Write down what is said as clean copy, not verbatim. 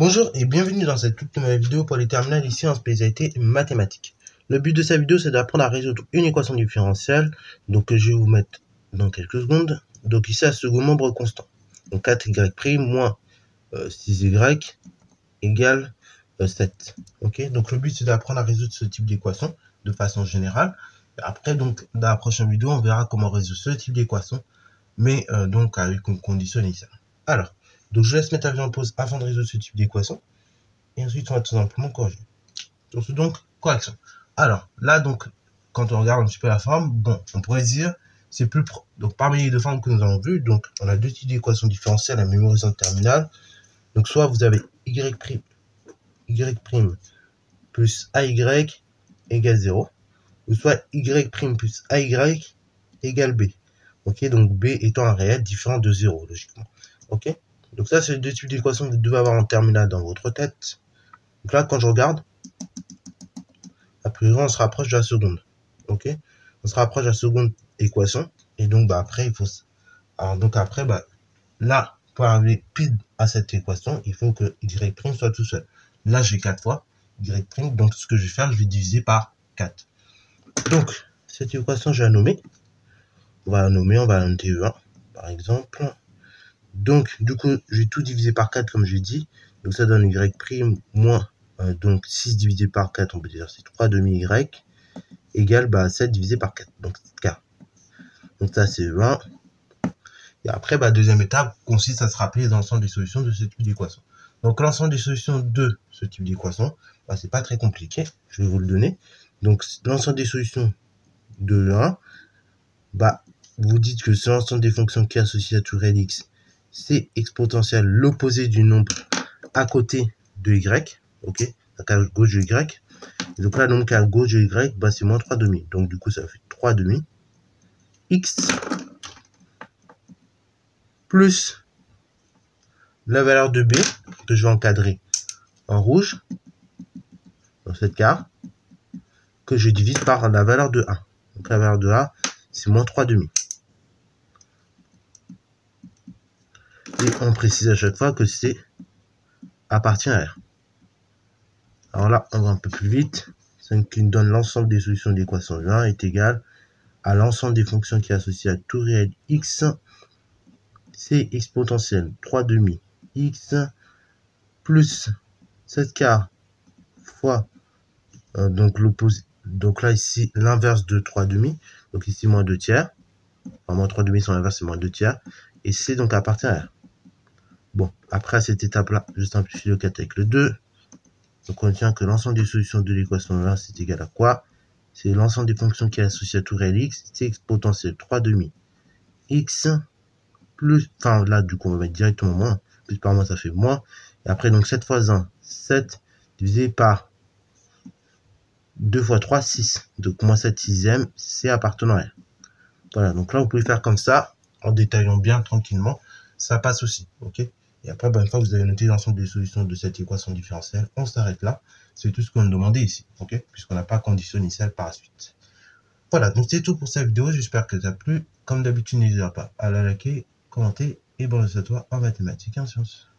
Bonjour et bienvenue dans cette toute nouvelle vidéo pour les terminales ici en spécialité mathématiques. Le but de cette vidéo c'est d'apprendre à résoudre une équation différentielle, donc je vais vous mettre dans quelques secondes. Donc ici à second membre constant, donc 4y' moins 6y égale 7. Ok, donc le but c'est d'apprendre à résoudre ce type d'équation de façon générale. Après donc dans la prochaine vidéo on verra comment résoudre ce type d'équation, mais donc avec une condition initiale. Alors, donc je laisse mettre la vidéo en pause afin de résoudre ce type d'équation. Et ensuite, on va tout simplement corriger. Donc, correction. Alors, là, donc, quand on regarde un petit peu la forme, bon, on pourrait dire, c'est plus propre. Donc, parmi les deux formes que nous avons vues, donc, on a deux types d'équations différentielles à mémoriser en terminale. Donc, soit vous avez y' plus ay égale 0, ou soit y' plus ay égale b. Ok, donc b étant un réel différent de 0, logiquement. Ok, donc ça, c'est les deux types d'équations que vous devez avoir en terminale dans votre tête. Donc là, quand je regarde, a priori, on se rapproche de la seconde. Ok, on se rapproche de la seconde équation. Et donc, bah, après, il faut... Alors, donc après, bah, là, pour arriver pile à cette équation, il faut que y' soit tout seul. Là, j'ai 4 fois y', donc ce que je vais faire, je vais diviser par 4. Donc, cette équation, je vais la nommer. On va la nommer, on va la noter 1, par exemple. Donc, du coup, je vais tout diviser par 4, comme je l'ai dit. Donc, ça donne y' moins, donc 6 divisé par 4, on peut dire c'est 3 demi y, égale 7 divisé par 4, donc k. Donc, ça, c'est 20. Et après, deuxième étape consiste à se rappeler l'ensemble des solutions de ce type d'équation. Donc, l'ensemble des solutions de ce type d'équation, c'est pas très compliqué, je vais vous le donner. Donc, l'ensemble des solutions de 1, vous dites que c'est l'ensemble des fonctions qui est associé à tout réel x, c'est exponentielle l'opposé du nombre à côté de y, ok, donc à gauche de y. Donc là, donc à gauche de y, c'est moins 3 demi. Donc du coup, ça fait 3 demi x plus la valeur de b que je vais encadrer en rouge dans cette carte, que je divise par la valeur de a. Donc la valeur de a, c'est moins 3 demi. Et on précise à chaque fois que c'est appartient à R. Alors là, on va un peu plus vite. Ce qui nous donne l'ensemble des solutions de l'équation 1 est égal à l'ensemble des fonctions qui est associé à tout réel x, c'est exponentielle 3 demi x plus 7 quarts fois donc l'opposé. Donc là ici l'inverse de 3 demi, donc ici moins 2 tiers. Enfin, moins 3 demi son inverse c'est moins 2 tiers. Et c'est donc appartient à R. Bon, après à cette étape là, je simplifie le 4 avec le 2. Donc on retient que l'ensemble des solutions de l'équation 1 c'est égal à quoi? C'est l'ensemble des fonctions qui est associé à tout réel x, c'est exponentielle 3 demi x plus, enfin là du coup on va mettre directement moins, plus par moins ça fait moins, et après donc 7 fois 1, 7, divisé par 2 fois 3, 6, donc moins 7 sixième, c'est appartenant à R. Voilà, donc là vous pouvez faire comme ça, en détaillant bien tranquillement, ça passe aussi, ok. Et après, une fois que vous avez noté l'ensemble des solutions de cette équation différentielle, on s'arrête là. C'est tout ce qu'on nous demandait ici, ok, puisqu'on n'a pas condition initiale par la suite. Voilà, donc c'est tout pour cette vidéo. J'espère que ça a plu. Comme d'habitude, n'hésitez pas à la liker, commenter et bon résultat en mathématiques et en sciences.